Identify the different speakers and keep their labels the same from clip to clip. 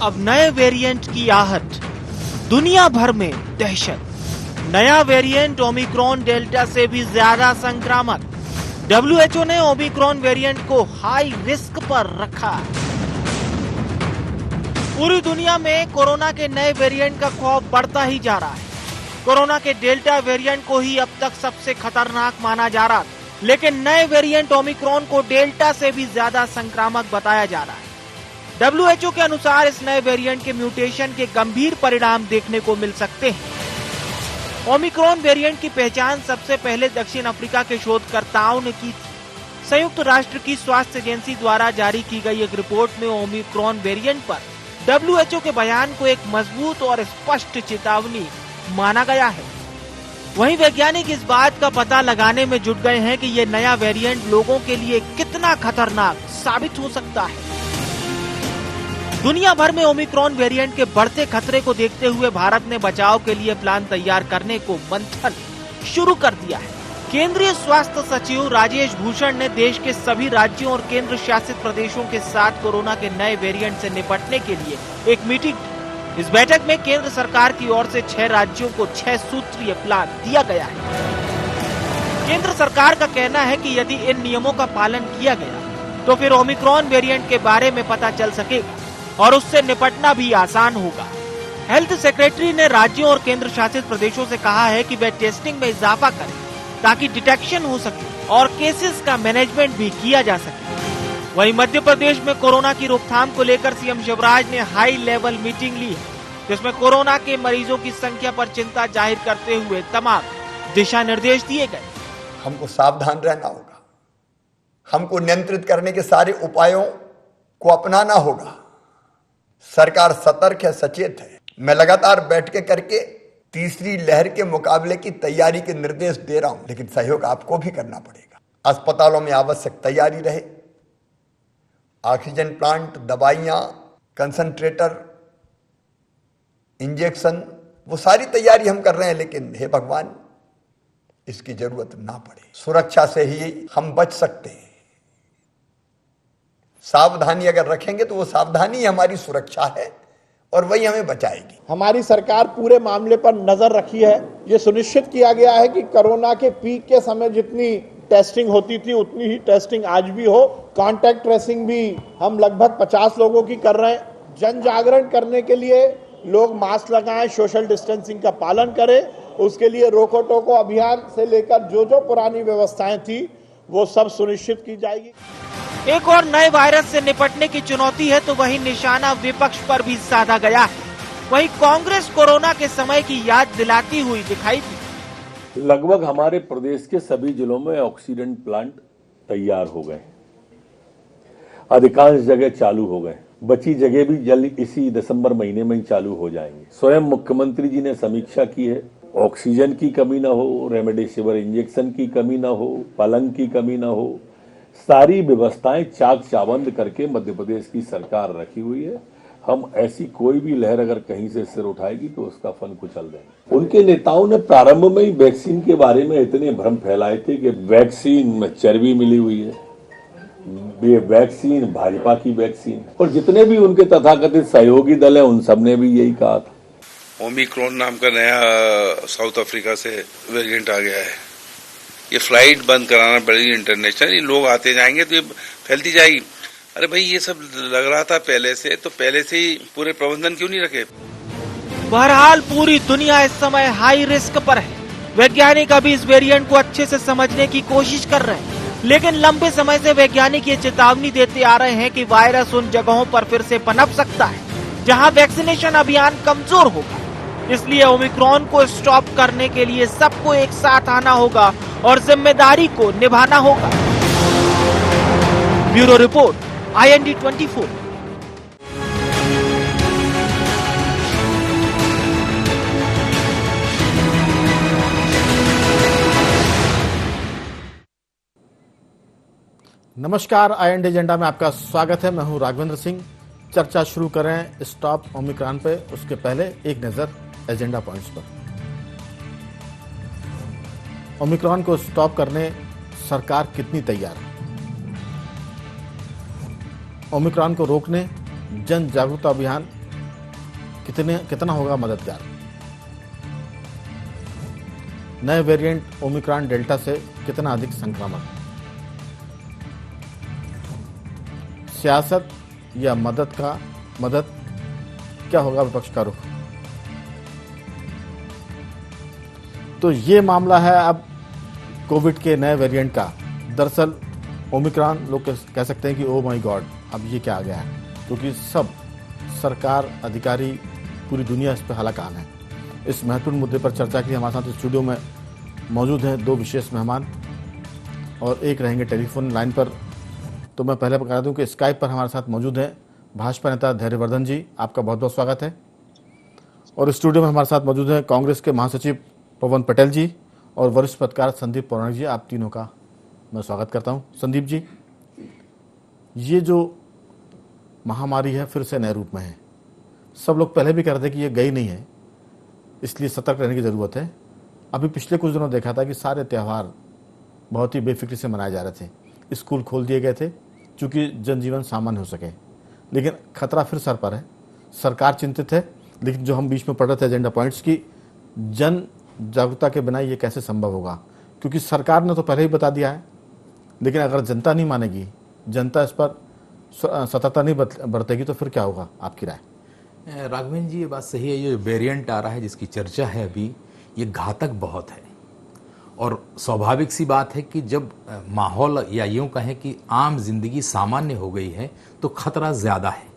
Speaker 1: अब नए वेरिएंट की आहट, दुनिया भर में दहशत। नया वेरिएंट ओमिक्रॉन डेल्टा से भी ज्यादा संक्रामक। WHO ने ओमिक्रॉन वेरिएंट को हाई रिस्क पर रखा। पूरी दुनिया में कोरोना के नए वेरिएंट का खौफ बढ़ता ही जा रहा है। कोरोना के डेल्टा वेरिएंट को ही अब तक सबसे खतरनाक माना जा रहा था, लेकिन नए वेरिएंट ओमिक्रॉन को डेल्टा से भी ज्यादा संक्रामक बताया जा रहा है। WHO के अनुसार इस नए वेरिएंट के म्यूटेशन के गंभीर परिणाम देखने को मिल सकते हैं। ओमिक्रॉन वेरिएंट की पहचान सबसे पहले दक्षिण अफ्रीका के शोधकर्ताओं ने की थी। संयुक्त राष्ट्र की स्वास्थ्य एजेंसी द्वारा जारी की गई एक रिपोर्ट में ओमिक्रॉन वेरिएंट पर WHO के बयान को एक मजबूत और स्पष्ट चेतावनी माना गया है। वहीं वैज्ञानिक इस बात का पता लगाने में जुट गए हैं कि ये नया वेरिएंट लोगों के लिए कितना खतरनाक साबित हो सकता है। दुनिया भर में ओमिक्रॉन वेरिएंट के बढ़ते खतरे को देखते हुए भारत ने बचाव के लिए प्लान तैयार करने को मंथन शुरू कर दिया है। केंद्रीय स्वास्थ्य सचिव राजेश भूषण ने देश के सभी राज्यों और केंद्र शासित प्रदेशों के साथ कोरोना के नए वेरिएंट से निपटने के लिए एक मीटिंग। इस बैठक में केंद्र सरकार की ओर से 6 राज्यों को 6 सूत्रीय प्लान दिया गया है। केंद्र सरकार का कहना है कि यदि इन नियमों का पालन किया गया तो फिर ओमिक्रॉन वेरिएंट के बारे में पता चल सकेगा और उससे निपटना भी आसान होगा। हेल्थ सेक्रेटरी ने राज्यों और केंद्र शासित प्रदेशों से कहा है कि वे टेस्टिंग में इजाफा करें ताकि डिटेक्शन हो सके और केसेस का मैनेजमेंट भी किया जा सके। वहीं मध्य प्रदेश में कोरोना की रोकथाम को लेकर सीएम शिवराज ने हाई लेवल मीटिंग ली है, जिसमें कोरोना के मरीजों की संख्या पर चिंता जाहिर करते हुए तमाम दिशा निर्देश दिए गए।
Speaker 2: हमको सावधान रहना होगा, हमको नियंत्रित करने के सारे उपायों को अपनाना होगा। सरकार सतर्क है, सचेत है। मैं लगातार बैठकें करके तीसरी लहर के मुकाबले की तैयारी के निर्देश दे रहा हूं, लेकिन सहयोग आपको भी करना पड़ेगा। अस्पतालों में आवश्यक तैयारी रहे, ऑक्सीजन प्लांट, दवाइयां, कंसंट्रेटर, इंजेक्शन, वो सारी तैयारी हम कर रहे हैं, लेकिन हे भगवान इसकी जरूरत ना पड़े। सुरक्षा से ही हम बच सकते हैं। सावधानी अगर रखेंगे तो वो सावधानी हमारी सुरक्षा है और वही हमें बचाएगी।
Speaker 3: हमारी सरकार पूरे मामले पर नजर रखी है। ये सुनिश्चित किया गया है कि कोरोना के पीक के समय जितनी टेस्टिंग होती थी उतनी ही टेस्टिंग आज भी हो। कांटेक्ट ट्रेसिंग भी हम लगभग 50 लोगों की कर रहे हैं। जन जागरण करने के लिए लोग मास्क लगाएं, सोशल डिस्टेंसिंग का पालन करें। उसके लिए रोको टोको अभियान से लेकर जो जो पुरानी व्यवस्थाएं थी वो सब सुनिश्चित की जाएगी।
Speaker 1: एक और नए वायरस से निपटने की चुनौती है तो वही निशाना विपक्ष पर भी साधा गया है। वही कांग्रेस कोरोना के समय की याद दिलाती हुई दिखाई दी।
Speaker 4: लगभग हमारे प्रदेश के सभी जिलों में ऑक्सीजन प्लांट तैयार हो गए, अधिकांश जगह चालू हो गए। बची जगह भी जल्द इसी दिसंबर महीने में ही चालू हो जाएंगे। स्वयं मुख्यमंत्री जी ने समीक्षा की है। ऑक्सीजन की कमी ना हो, रेमडेसिविर इंजेक्शन की कमी ना हो, पलंग की कमी ना हो, सारी व्यवस्थाएं चाक चाबंद करके मध्य प्रदेश की सरकार रखी हुई है। हम ऐसी कोई भी लहर अगर कहीं से सिर उठाएगी तो उसका फन कुचल देंगे। उनके नेताओं ने प्रारंभ में ही वैक्सीन के बारे में इतने भ्रम फैलाए थे कि वैक्सीन में चर्बी मिली हुई है, ये वैक्सीन भाजपा की वैक्सीन, और जितने भी उनके तथाकथित सहयोगी दल है उन सब ने भी यही कहा था।
Speaker 5: ओमिक्रॉन नाम का नया साउथ अफ्रीका से वेरिएंट आ गया है। ये फ्लाइट बंद कराना पड़ेगी इंटरनेशनल, ये लोग आते जाएंगे तो ये फैलती जाएगी। अरे भाई ये सब लग रहा था पहले से, तो पहले से ही पूरे प्रबंधन क्यों नहीं रखे?
Speaker 1: बहरहाल पूरी दुनिया इस समय हाई रिस्क पर है। वैज्ञानिक अभी इस वेरिएंट को अच्छे से समझने की कोशिश कर रहे हैं, लेकिन लंबे समय से वैज्ञानिक ये चेतावनी देते आ रहे हैं कि वायरस उन जगहों पर फिर से पनप सकता है जहां वैक्सीनेशन अभियान कमजोर होगा। इसलिए ओमिक्रॉन को स्टॉप करने के लिए सबको एक साथ आना होगा और जिम्मेदारी को निभाना होगा। Bureau report, IND 24।
Speaker 6: नमस्कार, IND एजेंडा में आपका स्वागत है। मैं हूं राघवेंद्र सिंह। चर्चा शुरू करें स्टॉप ओमिक्रॉन पे, उसके पहले एक नजर एजेंडा पॉइंट्स पर। ओमिक्रॉन को स्टॉप करने सरकार कितनी तैयार है? ओमिक्रॉन को रोकने जन जागरूकता अभियान कितना होगा मददगार? नए वेरिएंट ओमिक्रॉन डेल्टा से कितना अधिक संक्रामक? सियासत या मदद क्या होगा विपक्ष का रुख? तो ये मामला है अब कोविड के नए वेरिएंट का। दरअसल ओमिक्रॉन लोग कह सकते हैं कि ओ माय गॉड, अब ये क्या आ गया है, क्योंकि सब सरकार, अधिकारी, पूरी दुनिया इस पर हलाकान है। इस महत्वपूर्ण मुद्दे पर चर्चा के लिए हमारे साथ स्टूडियो में मौजूद हैं दो विशेष मेहमान और एक रहेंगे टेलीफोन लाइन पर। तो मैं पहले बता दूं कि स्काइप पर हमारे साथ मौजूद हैं भाजपा नेता धैर्यवर्धन जी, आपका बहुत बहुत स्वागत है। और स्टूडियो में हमारे साथ मौजूद हैं कांग्रेस के महासचिव पवन पटेल जी और वरिष्ठ पत्रकार संदीप पौराणिक जी। आप तीनों का मैं स्वागत करता हूं। संदीप जी, ये जो महामारी है फिर से नए रूप में है। सब लोग पहले भी कह रहे थे कि ये गई नहीं है, इसलिए सतर्क रहने की ज़रूरत है। अभी पिछले कुछ दिनों देखा था कि सारे त्यौहार बहुत ही बेफिक्री से मनाए जा रहे थे, स्कूल खोल दिए गए थे चूँकि जनजीवन सामान्य हो सके, लेकिन खतरा फिर सर पर है। सरकार चिंतित है, लेकिन जो हम बीच में पढ़ रहे थे एजेंडा पॉइंट्स की, जन जागरूकता के बिना ये कैसे संभव होगा? क्योंकि सरकार ने तो पहले ही बता दिया है, लेकिन अगर जनता नहीं मानेगी, जनता इस पर सतर्कता नहीं बरतेगी, तो फिर क्या होगा? आपकी राय?
Speaker 7: राघवेंद्र जी, ये बात सही है। ये वेरिएंट आ रहा है जिसकी चर्चा है अभी, ये घातक बहुत है। और स्वाभाविक सी बात है कि जब माहौल या यूँ कहें कि आम जिंदगी सामान्य हो गई है तो खतरा ज़्यादा है,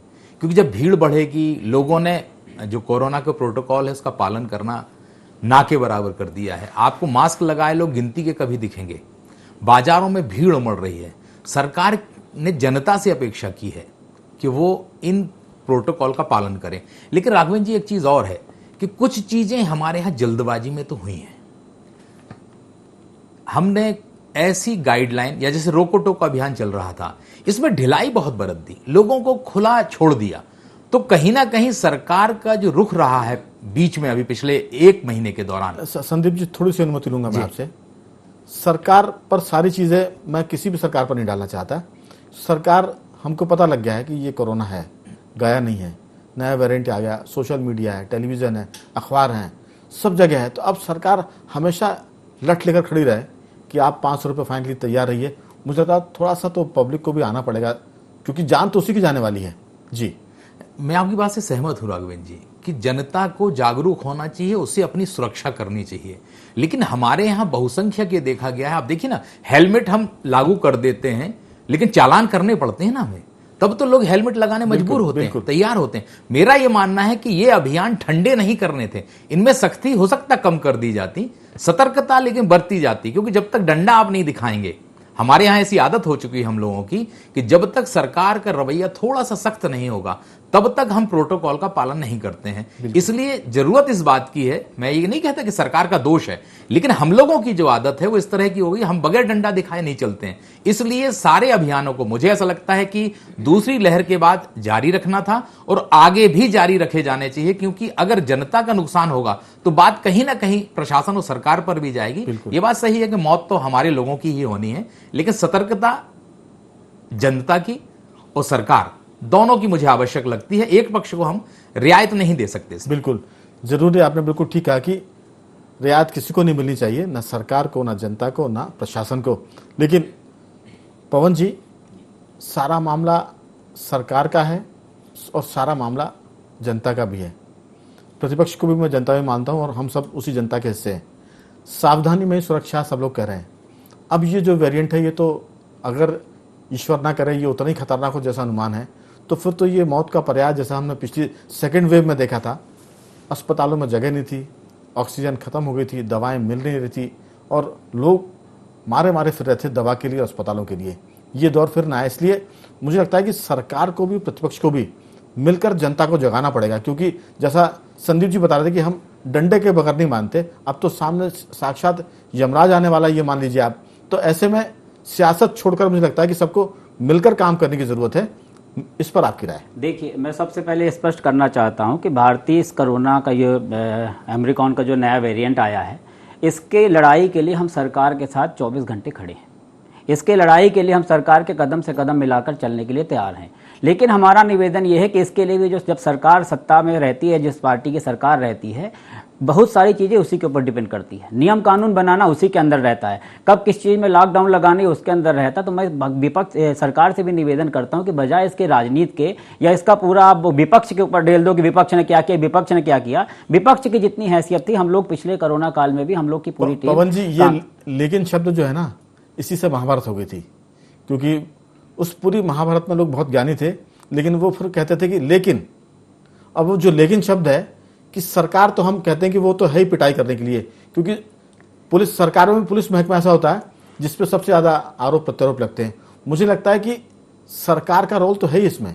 Speaker 7: क्योंकि जब भीड़ बढ़ेगी, लोगों ने जो कोरोना का प्रोटोकॉल है उसका पालन करना ना के बराबर कर दिया है। आपको मास्क लगाए लोग गिनती के कभी दिखेंगे, बाजारों में भीड़ उमड़ रही है। सरकार ने जनता से अपेक्षा की है कि वो इन प्रोटोकॉल का पालन करें। लेकिन राघवेंद्र जी, एक चीज़ और है कि कुछ चीज़ें हमारे यहाँ जल्दबाजी में तो हुई हैं। हमने ऐसी गाइडलाइन, या जैसे रोको टोको अभियान चल रहा था, इसमें ढिलाई बहुत बरत दी, लोगों को खुला छोड़ दिया। तो कहीं ना कहीं सरकार का जो रुख रहा है बीच में, अभी पिछले एक महीने के दौरान।
Speaker 6: संदीप जी, थोड़ी सी अनुमति लूंगा मैं आपसे। सरकार पर सारी चीजें मैं किसी भी सरकार पर नहीं डालना चाहता। सरकार, हमको पता लग गया है कि ये कोरोना है, गया नहीं है, नया वेरिएंट आ गया, सोशल मीडिया है, टेलीविजन है, अखबार हैं, सब जगह है। तो अब सरकार हमेशा लठ लेकर खड़ी रहे कि आप 500 रुपये फाइन के लिए तैयार रहिए। मुझे लगता है थोड़ा सा तो पब्लिक को भी आना पड़ेगा, क्योंकि जान तो उसी की जाने वाली है। जी,
Speaker 7: मैं आपकी बात से सहमत हूं राघवेंद्र जी कि जनता को जागरूक होना चाहिए, उससे अपनी सुरक्षा करनी चाहिए। लेकिन हमारे यहाँ बहुसंख्यक ये देखा गया है, आप देखिए ना, हेलमेट हम लागू कर देते हैं लेकिन चालान करने पड़ते हैं ना हमें, तब तो लोग हेलमेट लगाने मजबूर होते हैं, तैयार होते हैं। मेरा ये मानना है कि ये अभियान ठंडे नहीं करने थे, इनमें सख्ती हो सकता कम कर दी जाती, सतर्कता लेकिन बरती जाती, क्योंकि जब तक डंडा आप नहीं दिखाएंगे, हमारे यहां ऐसी आदत हो चुकी है हम लोगों की कि जब तक सरकार का रवैया थोड़ा सा सख्त नहीं होगा तब तक हम प्रोटोकॉल का पालन नहीं करते हैं। इसलिए जरूरत इस बात की है, मैं ये नहीं कहता कि सरकार का दोष है, लेकिन हम लोगों की जो आदत है वो इस तरह की हो गई, हम बगैर डंडा दिखाए नहीं चलते हैं। इसलिए सारे अभियानों को मुझे ऐसा लगता है कि दूसरी लहर के बाद जारी रखना था और आगे भी जारी रखे जाने चाहिए, क्योंकि अगर जनता का नुकसान होगा तो बात कहीं ना कहीं प्रशासन और सरकार पर भी जाएगी। ये बात सही है कि मौत तो हमारे लोगों की ही होनी है, लेकिन सतर्कता जनता की और सरकार दोनों की मुझे आवश्यक लगती है। एक पक्ष को हम रियायत नहीं दे सकते।
Speaker 6: बिल्कुल जरूरी, आपने बिल्कुल ठीक कहा कि रियायत किसी को नहीं मिलनी चाहिए, ना सरकार को, ना जनता को, ना प्रशासन को। लेकिन पवन जी, सारा मामला सरकार का है और सारा मामला जनता का भी है। प्रतिपक्ष को भी मैं जनता में मानता हूं और हम सब उसी जनता के हिस्से हैं। सावधानी में सुरक्षा सब लोग कह रहे हैं। अब ये जो वेरिएंट है, ये तो अगर ईश्वर ना करे ये उतना ही खतरनाक हो जैसा अनुमान है, तो फिर तो ये मौत का पर्याय, जैसा हमने पिछली सेकेंड वेव में देखा था। अस्पतालों में जगह नहीं थी, ऑक्सीजन खत्म हो गई थी, दवाएं मिल नहीं रही थी और लोग मारे मारे फिर रहे थे दवा के लिए, अस्पतालों के लिए। ये दौर फिर ना आए, इसलिए मुझे लगता है कि सरकार को भी, प्रतिपक्ष को भी मिलकर जनता को जगाना पड़ेगा। क्योंकि जैसा संदीप जी बता रहे थे कि हम डंडे के बगैर नहीं मानते, अब तो सामने साक्षात यमराज आने वाला, ये मान लीजिए आप। तो ऐसे में सियासत छोड़कर मुझे लगता है कि सबको मिलकर काम करने की जरूरत है। इस पर आपकी राय?
Speaker 8: देखिए, मैं सबसे पहले स्पष्ट करना चाहता हूं कि भारतीय इस कोरोना का ये ओमिक्रॉन का जो नया वेरिएंट आया है, इसके लड़ाई के लिए हम सरकार के साथ 24 घंटे खड़े हैं। इसके लड़ाई के लिए हम सरकार के कदम से कदम मिलाकर चलने के लिए तैयार हैं। लेकिन हमारा निवेदन यह है कि इसके लिए भी जो जब सरकार सत्ता में रहती है, जिस पार्टी की सरकार रहती है, बहुत सारी चीज़ें उसी के ऊपर डिपेंड करती है। नियम कानून बनाना उसी के अंदर रहता है, कब किस चीज़ में लॉकडाउन लगानी है उसके अंदर रहता है। तो मैं विपक्ष सरकार से भी निवेदन करता हूं कि बजाय इसके राजनीति के या इसका पूरा आप विपक्ष के ऊपर डेल दो कि विपक्ष ने क्या किया, विपक्ष ने क्या किया। विपक्ष की जितनी हैसियत थी, हम लोग पिछले कोरोना काल में भी हम लोग की पूरी टीम।
Speaker 6: पवन जी, ये लेकिन शब्द जो है ना, इसी से महाभारत हो गई थी, क्योंकि उस पूरी महाभारत में लोग बहुत ज्ञानी थे, लेकिन वो फिर कहते थे कि लेकिन, अब वो जो लेकिन शब्द है कि सरकार तो हम कहते हैं कि वो तो है ही पिटाई करने के लिए, क्योंकि पुलिस सरकारों में पुलिस महकमा ऐसा होता है जिसपे सबसे ज्यादा आरोप प्रत्यारोप लगते हैं। मुझे लगता है कि सरकार का रोल तो है ही इसमें।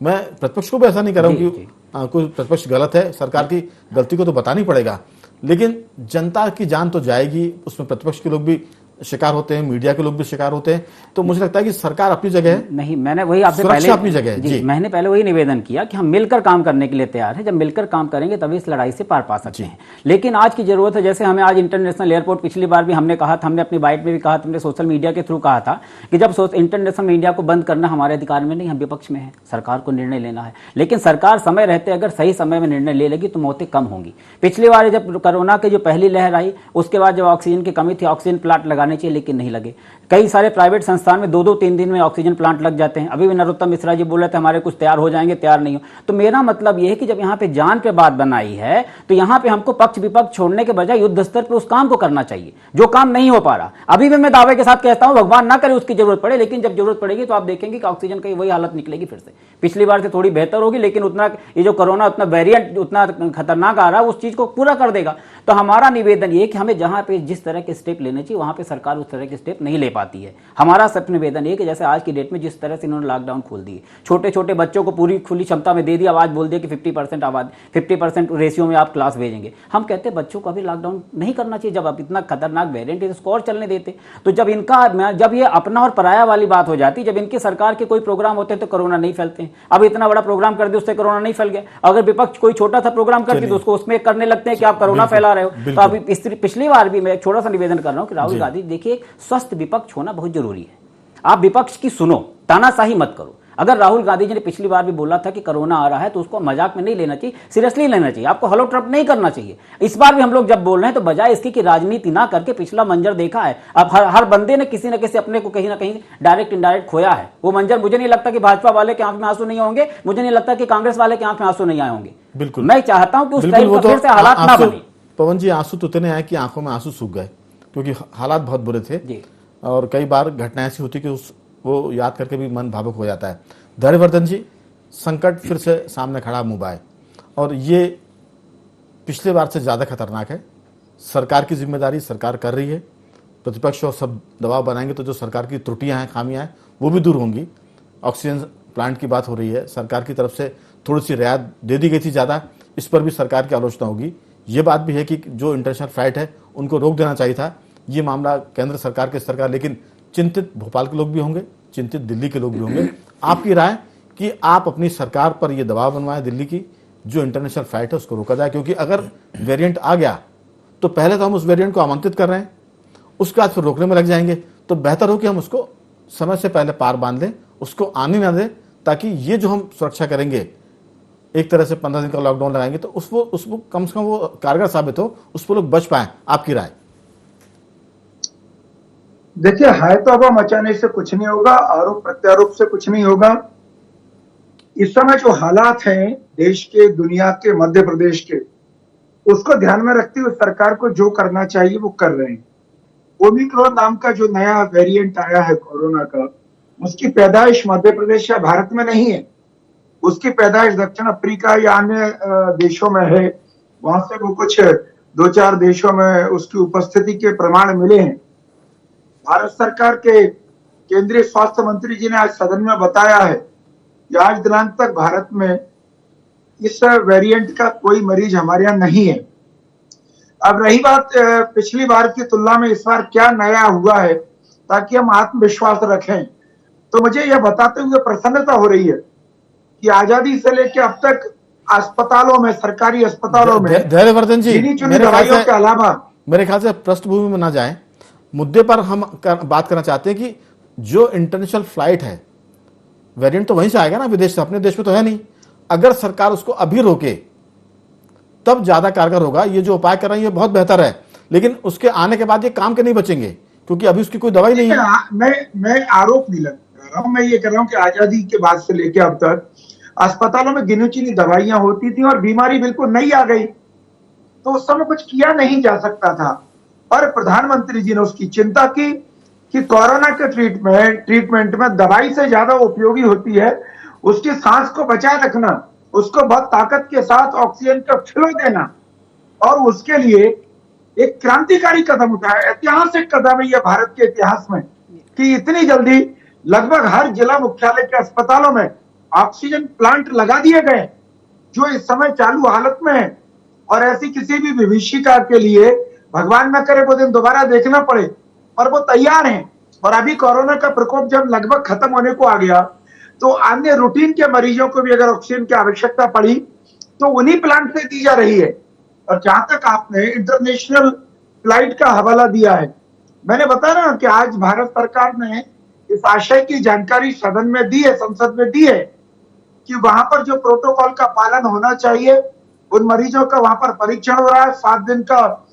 Speaker 6: मैं प्रतिपक्ष को भी ऐसा नहीं कर रहा हूं कि कोई प्रतिपक्ष गलत है, सरकार की गलती को तो बतानी पड़ेगा, लेकिन जनता की जान तो जाएगी, उसमें प्रतिपक्ष के लोग भी शिकार होते हैं, मीडिया के लोग भी शिकार होते हैं। तो मुझे लगता है कि सरकार अपनी जगह है।
Speaker 8: नहीं, मैंने वही आपसे पहले
Speaker 6: अपनी जगह है। जी,
Speaker 8: मैंने पहले वही निवेदन किया कि हम मिलकर काम करने के लिए तैयार हैं। जब मिलकर काम करेंगे तभी इस लड़ाई से पार पा सकते हैं। लेकिन आज की जरूरत है, जैसे हमें आज इंटरनेशनल एयरपोर्ट, पिछली बार भी हमने कहा था, हमने अपनी बाइट में भी कहा, हमने सोशल मीडिया के थ्रू कहा था कि जब इंटरनेशनल मीडिया को बंद करना हमारे अधिकार में नहीं, हम विपक्ष में है, सरकार को निर्णय लेना है। लेकिन सरकार समय रहते अगर सही समय में निर्णय ले लेगी तो मौतें कम होंगी। पिछली बार जब कोरोना की जो पहली लहर आई, उसके बाद जब ऑक्सीजन की कमी थी, ऑक्सीजन प्लांट लगाने चाहिए, लेकिन नहीं लगे। कई सारे प्राइवेट संस्थान में 2-3 दिन में ऑक्सीजन प्लांट लग जाते हैं। अभी भी नरोत्तम मिश्रा जी बोल रहे थे हमारे कुछ तैयार हो जाएंगे, तैयार नहीं हो। तो मेरा मतलब यह है कि जब यहाँ पे जान पे बात बनाई है तो यहाँ पे हमको पक्ष विपक्ष छोड़ने के बजाय युद्ध स्तर पर उस काम को करना चाहिए जो काम नहीं हो पा रहा। अभी भी मैं दावे के साथ कहता हूं, भगवान ना करे उसकी जरूरत पड़े, लेकिन जब जरूरत पड़ेगी तो आप देखेंगे कि ऑक्सीजन की वही हालत निकलेगी फिर से। पिछली बार से थोड़ी बेहतर होगी, लेकिन उतना ये जो कोरोना उतना वेरिएंट उतना खतरनाक आ रहा है, उस चीज को पूरा कर देगा। तो हमारा निवेदन ये कि हमें जहां पे जिस तरह के स्टेप लेने चाहिए वहां पे सरकार उस तरह के स्टेप नहीं ले पाती है। हमारा सब निवेदन ये कि जैसे आज की डेट में जिस तरह से इन्होंने लॉकडाउन खोल दिए, छोटे छोटे बच्चों को पूरी खुली क्षमता में दे दिया, आज बोल दिया कि 50% रेशियो में आप क्लास भेजेंगे। हम कहते हैं बच्चों को अभी लॉकडाउन नहीं करना चाहिए। जब आप इतना खतरनाक वेरिएंट है इसको और चलने देते। तो जब ये अपना और पराया वाली बात हो जाती, जब इनके सरकार के कोई प्रोग्राम होते हैं तो कोरोना नहीं फैलते हैं। अब इतना बड़ा प्रोग्राम कर दे उससे कोरोना नहीं फैल गया। अगर विपक्ष कोई छोटा सा प्रोग्राम करती तो उसको उसमें करने लगते हैं कि आप कोरोना फैला रहे हो। तो अभी पिछली बार भी मैं एक छोटा सा निवेदन कर रहा हूं कि राहुल गांधी, देखिए स्वस्थ विपक्ष होना बहुत जरूरी है। आप विपक्ष की सुनो, तानाशाही मत करो। अगर राहुल गांधी जी ने पिछली बार भी बोला था कि कोरोना आ रहा है तो उसको मजाक में नहीं लेना चाहिए, सीरियसली लेना चाहिए, आपको हलो ट्रप नहीं करना चाहिए। इस बार भी हम लोग जब बोल रहे हैं तो बजाय इसकी कि राजनीति ना करके पिछला मंजर देखा है। अब हर बंदे ने किसी न किसी अपने को कहीं ना कहीं डायरेक्ट इनडायरेक्ट खोया है। वो मंजर मुझे नहीं लगता कि भाजपा वाले के आंख में आंसू नहीं होंगे, मुझे नहीं लगता कि कांग्रेस वाले के आंख में आंसू नहीं आए होंगे।
Speaker 6: बिल्कुल,
Speaker 8: मैं चाहता हूं कि उस टाइप का फिर से हालात ना बने।
Speaker 6: पवन जी, आंसू तो इतने आए कि आंखों में आंसू सूख गए, क्योंकि हालात बहुत बुरे थे और कई बार घटना ऐसी होती कि वो याद करके भी मन भावुक हो जाता है। धैर्यवर्धन जी, संकट फिर से सामने खड़ा मुंबई, और ये पिछले बार से ज्यादा खतरनाक है। सरकार की जिम्मेदारी सरकार कर रही है, प्रतिपक्ष और सब दबाव बनाएंगे तो जो सरकार की त्रुटियां हैं, खामियां हैं, वो भी दूर होंगी। ऑक्सीजन प्लांट की बात हो रही है, सरकार की तरफ से थोड़ी सी रियायत दे दी गई थी ज्यादा, इस पर भी सरकार की आलोचना होगी। ये बात भी है कि जो इंटरनेशनल फ्लाइट है उनको रोक देना चाहिए था। ये मामला केंद्र सरकार के सरकार, लेकिन चिंतित भोपाल के लोग भी होंगे, चिंतित दिल्ली के लोग भी होंगे। आपकी राय कि आप अपनी सरकार पर यह दबाव बनवाएं दिल्ली की, जो इंटरनेशनल फ्लाइट है उसको रोका जाए, क्योंकि अगर वेरिएंट आ गया तो पहले तो हम उस वेरिएंट को आमंत्रित कर रहे हैं, उसके बाद फिर रोकने में लग जाएंगे। तो बेहतर हो कि हम उसको समय से पहले पार बांध लें, उसको आने ना दें, ताकि ये जो हम सुरक्षा करेंगे, एक तरह से 15 दिन का लॉकडाउन लगाएंगे, तो उसको कम से कम वो कारगर साबित हो, उस पर लोग बच पाए। आपकी राय?
Speaker 9: देखिए, है तो अब मचाने से कुछ नहीं होगा, आरोप प्रत्यारोप से कुछ नहीं होगा। इस समय जो हालात हैं देश के, दुनिया के, मध्य प्रदेश के, उसको ध्यान में रखते हुए सरकार को जो करना चाहिए वो कर रहे हैं। ओमिक्रॉन नाम का जो नया वेरिएंट आया है कोरोना का, उसकी पैदाइश मध्य प्रदेश या भारत में नहीं है, उसकी पैदाइश दक्षिण अफ्रीका या अन्य देशों में है। वहां से वो कुछ 2-4 देशों में उसकी उपस्थिति के प्रमाण मिले हैं। भारत सरकार के केंद्रीय स्वास्थ्य मंत्री जी ने आज सदन में बताया है कि आज दिनांक तक भारत में इस वेरिएंट का कोई मरीज हमारे यहाँ नहीं है। अब रही बात पिछली बार की तुलना में इस बार क्या नया हुआ है, ताकि हम आत्मविश्वास रखें, तो मुझे यह बताते हुए प्रसन्नता हो रही है कि आजादी से लेकर अब तक अस्पतालों में, सरकारी अस्पतालों में,
Speaker 6: धैर्यवर्धन जी,
Speaker 9: चुनी दवाइयों के अलावा,
Speaker 6: मेरे ख्याल से पृष्ठभूमि में ना जाए, मुद्दे पर हम बात करना चाहते हैं कि जो इंटरनेशनल फ्लाइट है, वेरिएंट तो वहीं से आएगा ना, विदेश से, अपने देश में तो है नहीं। अगर सरकार उसको अभी रोके तब ज्यादा कारगर होगा। ये जो उपाय कर रहे हैं ये बहुत बेहतर है, लेकिन उसके आने के बाद ये काम के नहीं बचेंगे, क्योंकि अभी उसकी कोई दवाई नहीं है।
Speaker 9: मैं आरोप नहीं लगा रहा हूं, मैं ये कर रहा हूं कि आजादी के बाद से लेकर अब तक अस्पतालों में गिनी चुनी दवाइयां होती थी और बीमारी बिल्कुल नई आ गई तो उस समय कुछ किया नहीं जा सकता था। और प्रधानमंत्री जी ने उसकी चिंता की कि कोरोना के ट्रीटमेंट में दवाई से ज्यादा उपयोगी होती है उसकी सांस को बचाए रखना, उसको बहुत ताकत के साथ ऑक्सीजन का फ्लो देना। और उसके लिए एक क्रांतिकारी कदम उठाया, ऐतिहासिक कदम है यह भारत के इतिहास में कि इतनी जल्दी लगभग हर जिला मुख्यालय के अस्पतालों में ऑक्सीजन प्लांट लगा दिए गए जो इस समय चालू हालत में है। और ऐसी किसी भी विभीषिका के लिए भगवान न करे वो दिन दोबारा देखना पड़े, और वो तैयार हैं। और अभी कोरोना का प्रकोप जब लगभग खत्म होने को आ गया तो अन्य रूटीन के मरीजों को भी अगर ऑक्सीजन की आवश्यकता पड़ी तो उन्हीं प्लांट से दी जा रही है। और जहां तक आपने इंटरनेशनल फ्लाइट का हवाला दिया है, मैंने बताया ना कि आज भारत सरकार ने इस आशय की जानकारी सदन में दी है, संसद में दी है कि वहां पर जो प्रोटोकॉल का पालन होना चाहिए, उन मरीजों का वहां पर परीक्षण हो रहा है, 7 दिन का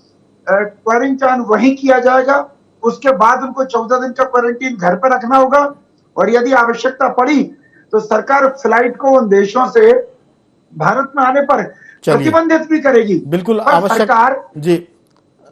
Speaker 9: क्वारंटाइन वहीं किया जाएगा, उसके बाद उनको 14 दिन का क्वारंटीन घर पर रखना होगा। और यदि आवश्यकता पड़ी तो सरकार फ्लाइट को उन देशों से भारत में आने पर प्रतिबंधित भी करेगी।
Speaker 6: बिल्कुल आवश्यक। सरकार जी,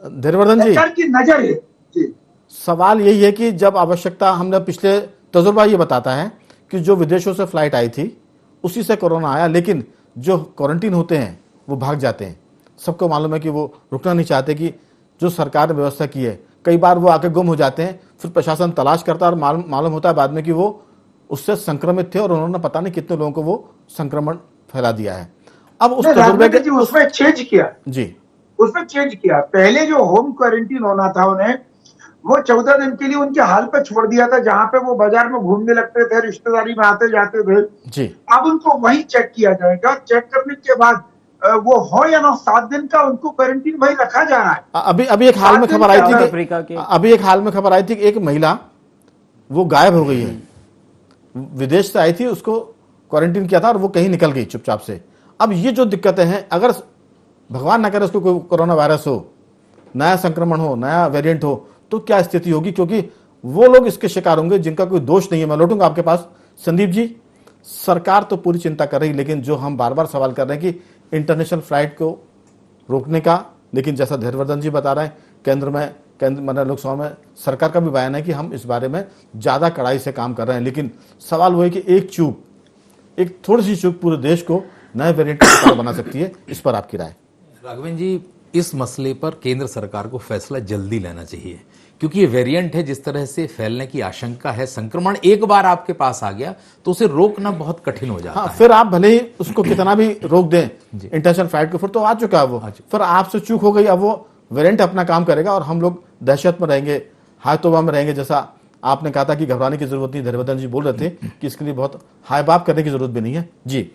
Speaker 6: धैर्यवर्धन जी,
Speaker 9: सरकार की नजर है जी।
Speaker 6: सवाल यही है कि जब आवश्यकता, हमने पिछले तजुर्बा ये बताता है कि जो विदेशों से फ्लाइट आई थी उसी से कोरोना आया, लेकिन जो क्वारंटीन होते हैं वो भाग जाते हैं। सबको मालूम है कि वो रुकना नहीं चाहते कि जो सरकार ने व्यवस्था की है, कई बार वो आके गुम हो जाते हैं, फिर प्रशासन तलाश करता है और मालूम होता है बाद में कि वो उससे संक्रमित थे और उन्होंने पता नहीं कितने लोगों को वो संक्रमण फैला दिया है। अब उस तजुर्बे के
Speaker 9: उसमें चेंज किया
Speaker 6: जी,
Speaker 9: उसमें चेंज किया। पहले जो होम क्वारंटीन होना था उन्हें वो 14 दिन के लिए उनके हाल पे छोड़ दिया था, जहां पे वो बाजार में घूमने लगते थे, रिश्तेदारी में आते जाते थे
Speaker 6: जी।
Speaker 9: अब उनको वहीं चेक किया जाएगा, चेक करने के बाद वो हो या ना 7 दिन का उनको क्वारंटीन वहीं रखा जा रहा है।
Speaker 6: अभी एक हाल में खबर आई थी कि एक महिला वो गायब हो गई है, विदेश से आई थी, उसको क्वारंटीन किया था और वो कहीं निकल गई चुपचाप से। अब ये जो दिक्कतें हैं, अगर भगवान ना करे उसको कोई कोरोना वायरस हो, नया संक्रमण हो, नया वेरिएंट हो, तो क्या स्थिति होगी, क्योंकि वो लोग इसके शिकार होंगे जिनका कोई दोष नहीं है। मैं लौटूंगा आपके पास संदीप जी। सरकार तो पूरी चिंता कर रही, लेकिन जो हम बार बार सवाल कर रहे हैं कि इंटरनेशनल फ्लाइट को रोकने का, लेकिन जैसा धैर्यवर्धन जी बता रहे हैं, केंद्र लोकसभा में सरकार का भी बयान है कि हम इस बारे में ज्यादा कड़ाई से काम कर रहे हैं। लेकिन सवाल वो है कि एक थोड़ी सी चूक पूरे देश को नए वेरिएंट का शिकार बना सकती है। इस पर आपकी राय?
Speaker 7: राघवेंद्र जी, इस मसले पर केंद्र सरकार को फैसला जल्दी लेना चाहिए, क्योंकि ये वेरिएंट है, जिस तरह से फैलने की आशंका है, संक्रमण एक बार आपके पास आ गया तो उसे रोकना बहुत कठिन हो जाता है।
Speaker 6: फिर आप भले ही उसको कितना भी रोक दें इंटरनेशनल फ्लाइट को, फिर तो आ चुका है वो, फिर आपसे चूक हो गई, अब वो वेरिएंट अपना काम करेगा और हम लोग दहशत में रहेंगे, हाय तौबा में रहेंगे। जैसा आपने कहा था कि घबराने की जरूरत नहीं, धैर्यवर्धन जी बोल रहे थे कि इसके लिए बहुत हाय बाप करने की जरूरत भी नहीं है जी।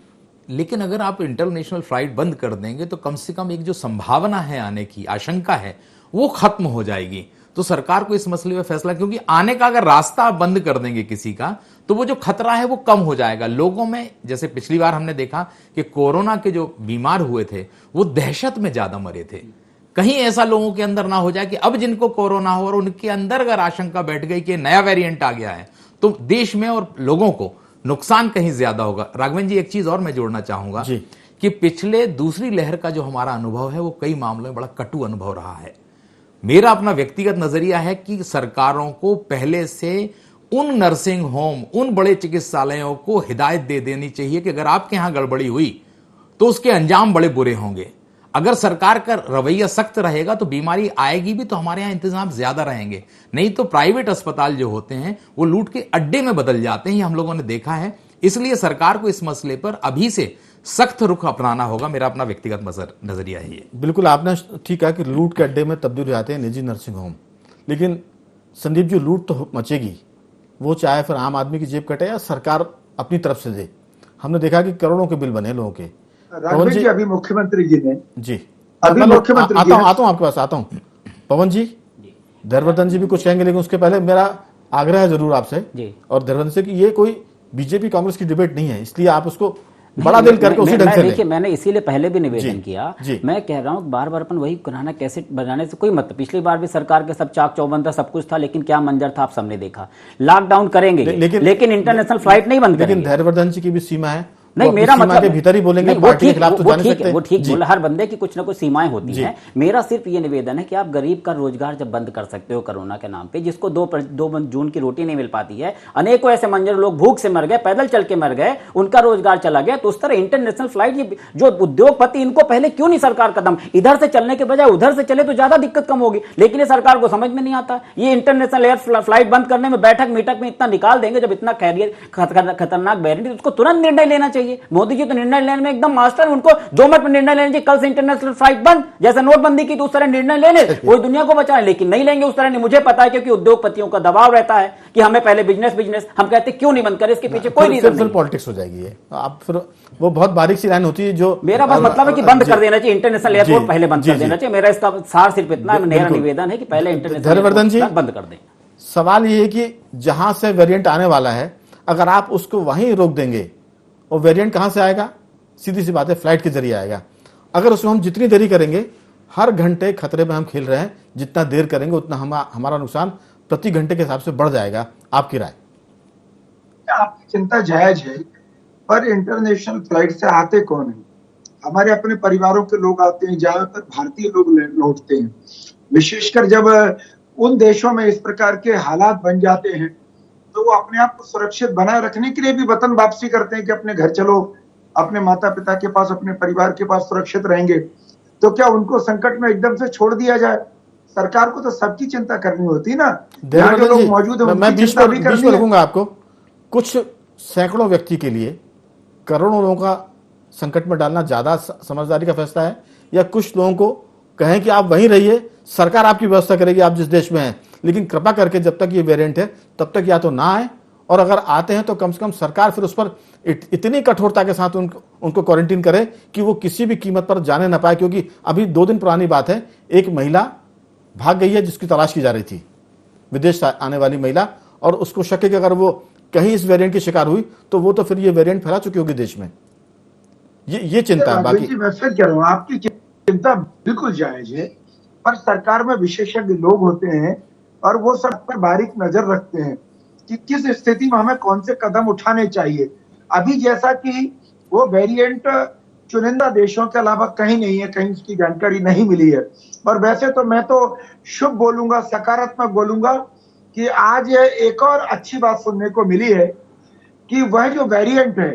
Speaker 7: लेकिन अगर आप इंटरनेशनल फ्लाइट बंद कर देंगे तो कम से कम एक जो संभावना है आने की, आशंका है, वो खत्म हो जाएगी। तो सरकार को इस मसले में फैसला, क्योंकि आने का अगर रास्ता आप बंद कर देंगे किसी का, तो वो जो खतरा है वो कम हो जाएगा लोगों में। जैसे पिछली बार हमने देखा कि कोरोना के जो बीमार हुए थे वो दहशत में ज्यादा मरे थे। कहीं ऐसा लोगों के अंदर ना हो जाए कि अब जिनको कोरोना हो और उनके अंदर अगर आशंका बैठ गई कि नया वेरिएंट आ गया है, तो देश में और लोगों को नुकसान कहीं ज्यादा होगा। राघवेंद्र जी, एक चीज और मैं जोड़ना चाहूंगा कि पिछले दूसरी लहर का जो हमारा अनुभव है वो कई मामलों में बड़ा कटु अनुभव रहा है। मेरा अपना व्यक्तिगत नजरिया है कि सरकारों को पहले से उन नर्सिंग होम, उन बड़े चिकित्सालयों को हिदायत दे देनी चाहिए कि अगर आपके यहां गड़बड़ी हुई तो उसके अंजाम बड़े बुरे होंगे। अगर सरकार का रवैया सख्त रहेगा तो बीमारी आएगी भी तो हमारे यहाँ इंतजाम ज्यादा रहेंगे, नहीं तो प्राइवेट अस्पताल जो होते हैं वो लूट के अड्डे में बदल जाते हैं, ये हम लोगों ने देखा है। इसलिए सरकार को इस मसले पर अभी से सख्त रुख अपनाना होगा। मेरा अपना व्यक्तिगत नजरिया है ये।
Speaker 6: बिल्कुल आपने ठीक कहा कि लूट के अड्डे में तब्दील हो जाते हैं निजी नर्सिंग होम, लेकिन संदीप जी लूट तो मचेगी, वो चाहे फिर आम आदमी की जेब कटे या सरकार अपनी तरफ से दे। हमने देखा कि करोड़ों के बिल बने लोगों के।
Speaker 9: राघवेंद्र जी, अभी मुख्यमंत्री जी ने
Speaker 6: जी
Speaker 9: अभी मुख्यमंत्री
Speaker 6: आता हूं आपके पास आता हूं। पवन जी, धैर्यवर्धन जी भी कुछ कहेंगे, लेकिन उसके पहले मेरा आग्रह है जरूर आपसे
Speaker 8: जी।
Speaker 6: और धैर्यवर्धन से कि ये कोई बीजेपी कांग्रेस की डिबेट नहीं है, इसलिए आप उसको बड़ा दिल करके उसी ढंग से
Speaker 8: देखिए, मैंने इसीलिए पहले भी निवेदन किया।
Speaker 6: जी।
Speaker 8: मैं कह रहा हूँ बार बार अपन वही पुराना कैसेट बनाने से कोई मतलब, पिछली बार भी सरकार के सब चाक चौबंद था, सब कुछ था, लेकिन क्या मंजर था आप सबने देखा। लॉकडाउन करेंगे लेकिन इंटरनेशनल फ्लाइट नहीं बंद करेंगे।
Speaker 6: लेकिन धैर्यवर्धन जी की भी सीमा है,
Speaker 8: नहीं, मेरा मतलब
Speaker 6: के भीतर ही बोलेंगे, पार्टी के खिलाफ तो जा नहीं सकते।
Speaker 8: वो ठीक बोला, हर बंदे की कुछ ना कुछ सीमाएं होती हैं। मेरा सिर्फ ये निवेदन है कि आप गरीब का रोजगार जब बंद कर सकते हो कोरोना के नाम पे, जिसको 2 जून की रोटी नहीं मिल पाती है, अनेकों ऐसे मंजर लोग भूख से मर गए, पैदल चल के मर गए, उनका रोजगार चला गया, तो उस तरह इंटरनेशनल फ्लाइट, जो उद्योगपति, इनको पहले क्यों नहीं सरकार कदम इधर से चलने के बजाय उधर से चले तो ज्यादा दिक्कत कम होगी, लेकिन ये सरकार को समझ में नहीं आता। ये इंटरनेशनल एयर फ्लाइट बंद करने में बैठक मीटक में इतना निकाल देंगे, जब इतना खतरनाक वेरिएंट, उसको तुरंत निर्णय लेना चाहिए। मोदी जी तो निर्णय लेने में एकदम मास्टर, उनको 2 मिनट में निर्णय लेना चाहिए, कल से इंटरनेशनल फ्लाइट बंद, जैसे नोटबंदी की, तो उस तरह निर्णय लेने, पूरी दुनिया को बचाए, लेकिन नहीं लेंगे उस तरह नहीं। मुझे पता है क्योंकि उद्योगपतियों का दबाव रहता है कि हमें पहले बिजनेस, हम कहते क्यों नहीं बंद करें, इसके पीछे कोई रीजन नहीं।
Speaker 6: पॉलिटिक्स हो जाएगी ये, आप फिर वो बहुत बारीक सी लाइन होती है जो,
Speaker 8: मेरा बस मतलब है कि बंद कर देना चाहिए, इंटरनेशनल एयरपोर्ट पहले बंद कर देना चाहिए। मेरा इसका सार सिर्फ इतना मेरा निवेदन है कि पहले
Speaker 6: धैर्यवर्धन जी
Speaker 8: बंद कर दें।
Speaker 6: सवाल ये है कि जहां से वेरिएंट आने वाला है, अगर आप उसको वहीं रोक देंगे, और वेरिएंट कहां से आएगा? सीधी सी बात है, फ्लाइट के जरिए आएगा। अगर उसमें हम जितनी देरी करेंगे, हर घंटे खतरे में हम खेल रहे हैं, जितना देर करेंगे उतना हमारा नुकसान प्रति घंटे के हिसाब से बढ़ जाएगा। आपकी राय?
Speaker 9: आपकी चिंता जायज है, पर इंटरनेशनल फ्लाइट से आते कौन है? हमारे अपने परिवारों के लोग आते हैं, ज्यादातर भारतीय लोग लौटते हैं। विशेषकर जब उन देशों में इस प्रकार के हालात बन जाते हैं, तो वो अपने आप को सुरक्षित बनाए रखने के लिए भी वतन वापसी करते हैं कि अपने घर चलो, अपने माता पिता के पास, अपने परिवार के पास सुरक्षित रहेंगे। तो क्या उनको संकट में एकदम से छोड़ दिया जाए? सरकार को तो सबकी चिंता करनी होती है ना। जो लोग मौजूद है,
Speaker 6: मैं बीच में रखूंगा आपको। कुछ सैकड़ों व्यक्ति के लिए करोड़ों लोगों का संकट में डालना ज्यादा समझदारी का फैसला है, या कुछ लोगों को कहें कि आप वहीं रहिए, सरकार आपकी व्यवस्था करेगी, आप जिस देश में हैं, लेकिन कृपा करके जब तक ये वेरिएंट है तब तक या तो ना आए, और अगर आते हैं तो कम से कम सरकार फिर उस पर इतनी कठोरता के साथ उनको क्वारंटीन करे कि वो किसी भी कीमत पर जाने ना पाए। क्योंकि अभी 2 दिन पुरानी बात है, एक महिला भाग गई है जिसकी तलाश की जा रही थी, विदेश आने वाली महिला, और उसको शक है कि अगर वो कहीं इस वेरिएंट की शिकार हुई तो वो तो फिर ये वेरिएंट फैला चुकी होगी देश में। ये चिंता है। बाकी
Speaker 9: मैं फिर कह रहा हूँ, आपकी चिंता बिल्कुल जायज है, पर सरकार में विशेषज्ञ लोग होते हैं और वो सब पर बारीक नजर रखते हैं कि किस स्थिति में हमें कौन से कदम उठाने चाहिए। अभी जैसा कि वो वेरिएंट चुनिंदा देशों के अलावा कहीं नहीं है, कहीं उसकी जानकारी नहीं मिली है। और वैसे तो मैं तो शुभ बोलूंगा, सकारात्मक बोलूंगा कि आज एक और अच्छी बात सुनने को मिली है कि वह जो वेरिएंट है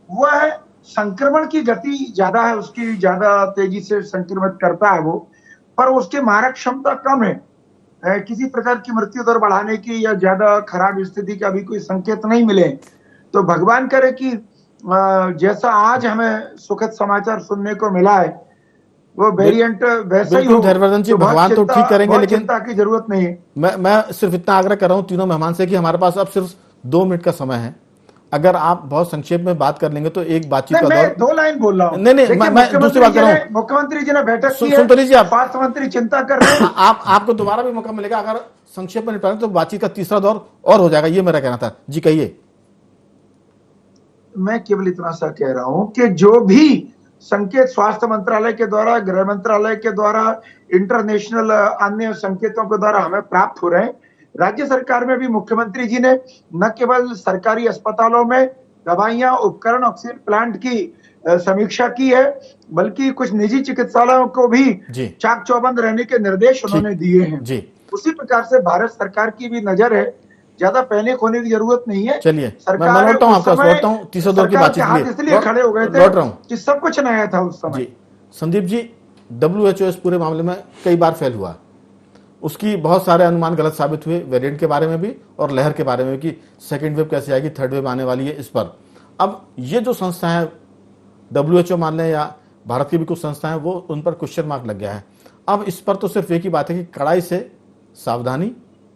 Speaker 9: वह संक्रमण की गति ज्यादा है, उसकी ज्यादा तेजी से संक्रमित करता है वो, पर उसकी मारक क्षमता कम है। किसी प्रकार की मृत्यु दर बढ़ाने की या ज्यादा खराब स्थिति का अभी कोई संकेत नहीं मिले। तो भगवान करे कि जैसा आज हमें सुखद समाचार सुनने को मिला है वो वेरिएंट वैसा ही हो।
Speaker 6: धैर्यवर्धन जी, भगवान तो ठीक करेंगे, लेकिन
Speaker 9: चिंता की जरूरत नहीं है।
Speaker 6: मैं सिर्फ इतना आग्रह कर रहा हूं तीनों मेहमान से कि हमारे पास अब सिर्फ 2 मिनट का समय है। अगर आप बहुत संक्षेप में बात कर लेंगे तो एक बातचीत का
Speaker 9: मैं 2 लाइन बोल रहा हूँ।
Speaker 6: नहीं, मैं दूसरी बात कर रहा हूँ।
Speaker 9: मुख्यमंत्री जी ने बैठक की
Speaker 6: सुन तो लीजिए आप।
Speaker 9: स्वास्थ्य मंत्री चिंता कर रहे हैं।
Speaker 6: आपको दोबारा भी मौका मिलेगा, अगर संक्षेप में निपटाएं तो बातचीत का तीसरा दौर और हो जाएगा, ये मेरा कहना था। जी कहिए।
Speaker 9: मैं केवल इतना सा कह रहा हूं कि जो भी संकेत स्वास्थ्य मंत्रालय के द्वारा, गृह मंत्रालय के द्वारा, इंटरनेशनल अन्य संकेतों के द्वारा हमें प्राप्त हो रहे हैं, राज्य सरकार में भी मुख्यमंत्री जी ने न केवल सरकारी अस्पतालों में दवाइयां, उपकरण, ऑक्सीजन प्लांट की समीक्षा की है, बल्कि कुछ निजी चिकित्सालयों को भी चाक चौबंद रहने के निर्देश उन्होंने दिए हैं। उसी प्रकार से भारत सरकार की भी नजर है, ज्यादा पैनिक होने की जरूरत नहीं है।
Speaker 6: चलिए, मैं लौटता हूं आपका, लौटता हूं तीसरे दौर की बातचीत के लिए।
Speaker 9: इसलिए खड़े हो गए थे,
Speaker 6: लौट रहा हूं
Speaker 9: कि सब कुछ नया था उस समय।
Speaker 6: संदीप जी, WHO इस पूरे मामले में कई बार फेल हुआ, उसकी बहुत सारे अनुमान गलत साबित हुए, वेरिएंट के बारे में भी और लहर के बारे में भी, सेकेंड वेव कैसे आएगी, थर्ड वेव आने वाली है, इस पर। अब ये जो संस्थाएं WHO मान लें या भारत की भी कुछ संस्थाएं, वो उन पर क्वेश्चन मार्क लग गया है। अब इस पर तो सिर्फ एक ही बात है कि कड़ाई से सावधानी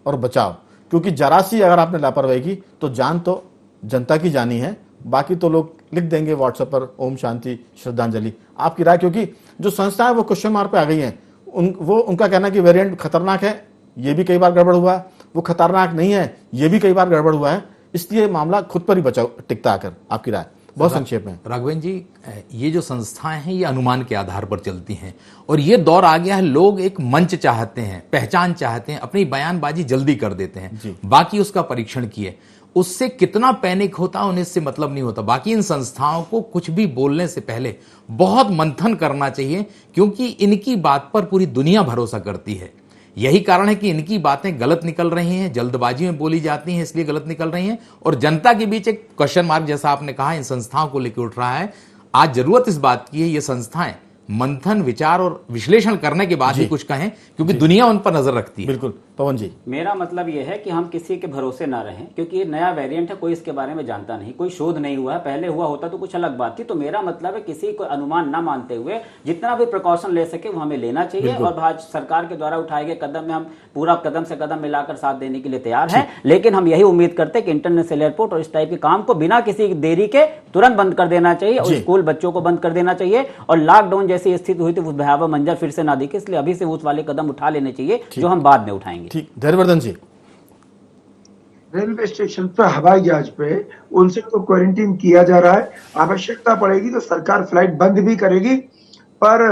Speaker 6: और बचाव, क्योंकि जरा सी अगर आपने लापरवाही की तो जान तो जनता की जानी है, बाकी तो लोग लिख देंगे व्हाट्सएप पर ओम शांति श्रद्धांजलि। आपकी राय, क्योंकि जो संस्थाएं वो क्वेश्चन मार्क पे आ गई हैं, उनका कहना कि वेरिएंट खतरनाक है, ये भी कई बार गड़बड़ हुआ है, वो खतरनाक नहीं है, ये भी कई बार गड़बड़ हुआ है, इसलिए मामला खुद पर ही बचा टिकता आकर। आपकी राय बहुत संक्षेप में।
Speaker 7: राघवेंद्र जी, ये जो संस्थाएं हैं ये अनुमान के आधार पर चलती हैं और ये दौर आ गया है, लोग एक मंच चाहते हैं, पहचान चाहते हैं, अपनी बयानबाजी जल्दी कर देते हैं, बाकी उसका परीक्षण किए, उससे कितना पैनिक होता है उन्हें इससे मतलब नहीं होता। बाकी इन संस्थाओं को कुछ भी बोलने से पहले बहुत मंथन करना चाहिए, क्योंकि इनकी बात पर पूरी दुनिया भरोसा करती है। यही कारण है कि इनकी बातें गलत निकल रही हैं, जल्दबाजी में बोली जाती हैं, इसलिए गलत निकल रही हैं और जनता के बीच एक क्वेश्चन मार्क, जैसा आपने कहा, इन संस्थाओं को लेकर उठ रहा है। आज जरूरत इस बात की है ये संस्थाएं मंथन, विचार और विश्लेषण करने के बाद ही कुछ कहें, क्योंकि दुनिया उन पर नजर रखती है।
Speaker 6: बिल्कुल पवन जी,
Speaker 8: मेरा मतलब यह है कि हम किसी के भरोसे ना रहें, क्योंकि ये नया वेरिएंट है, कोई इसके बारे में जानता नहीं, कोई शोध नहीं हुआ है, पहले हुआ होता तो कुछ अलग बात थी। तो मेरा मतलब है किसी को अनुमान ना मानते हुए जितना भी प्रिकॉशन ले सके वो हमें लेना चाहिए और भाजपा सरकार के द्वारा उठाए गए कदम में हम पूरा कदम से कदम मिलाकर साथ देने के लिए तैयार हैं। लेकिन हम यही उम्मीद करते हैं कि इंटरनेशनल एयरपोर्ट और इस टाइप के काम को बिना किसी देरी के तुरंत बंद कर देना चाहिए और स्कूल बच्चों को बंद कर देना चाहिए और लॉकडाउन जैसी स्थिति हुई थी भयावह मंजर फिर से ना दिखे, इसलिए अभी से उस वाले कदम उठा लेने चाहिए जो हम बाद में उठाएंगे।
Speaker 6: ठीक, धैर्यवर्धन जी।
Speaker 9: रेलवे स्टेशन पर हवाई जहाज पे उनसे तो क्वारंटीन किया जा रहा है, आवश्यकता पड़ेगी तो सरकार फ्लाइट बंद भी करेगी, पर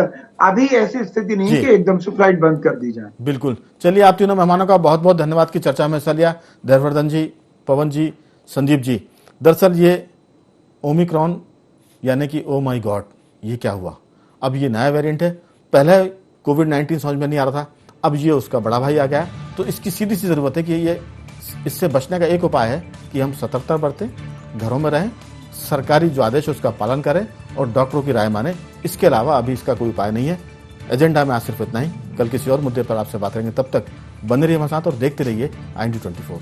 Speaker 9: अभी ऐसी स्थिति नहीं कि एकदम से फ्लाइट बंद कर दी जाए।
Speaker 6: बिल्कुल। चलिए, आप तीनों मेहमानों का बहुत बहुत धन्यवाद की चर्चा में हिस्सा लिया, धैर्यवर्धन जी, पवन जी, संदीप जी। दरअसल ये ओमिक्रॉन यानी कि ओ माई गॉड, ये क्या हुआ? अब ये नया वेरिएंट है, पहले कोविड-19 समझ में नहीं आ रहा था, अब ये उसका बड़ा भाई आ गया। तो इसकी सीधी सी जरूरत है कि ये इससे बचने का एक उपाय है कि हम सतर्कता बरतें, घरों में रहें, सरकारी जो आदेश है उसका पालन करें और डॉक्टरों की राय माने। इसके अलावा अभी इसका कोई उपाय नहीं है। एजेंडा में आज सिर्फ इतना ही, कल किसी और मुद्दे पर आपसे बात करेंगे। तब तक बने रहिए हमारे साथ और देखते रहिए IND24।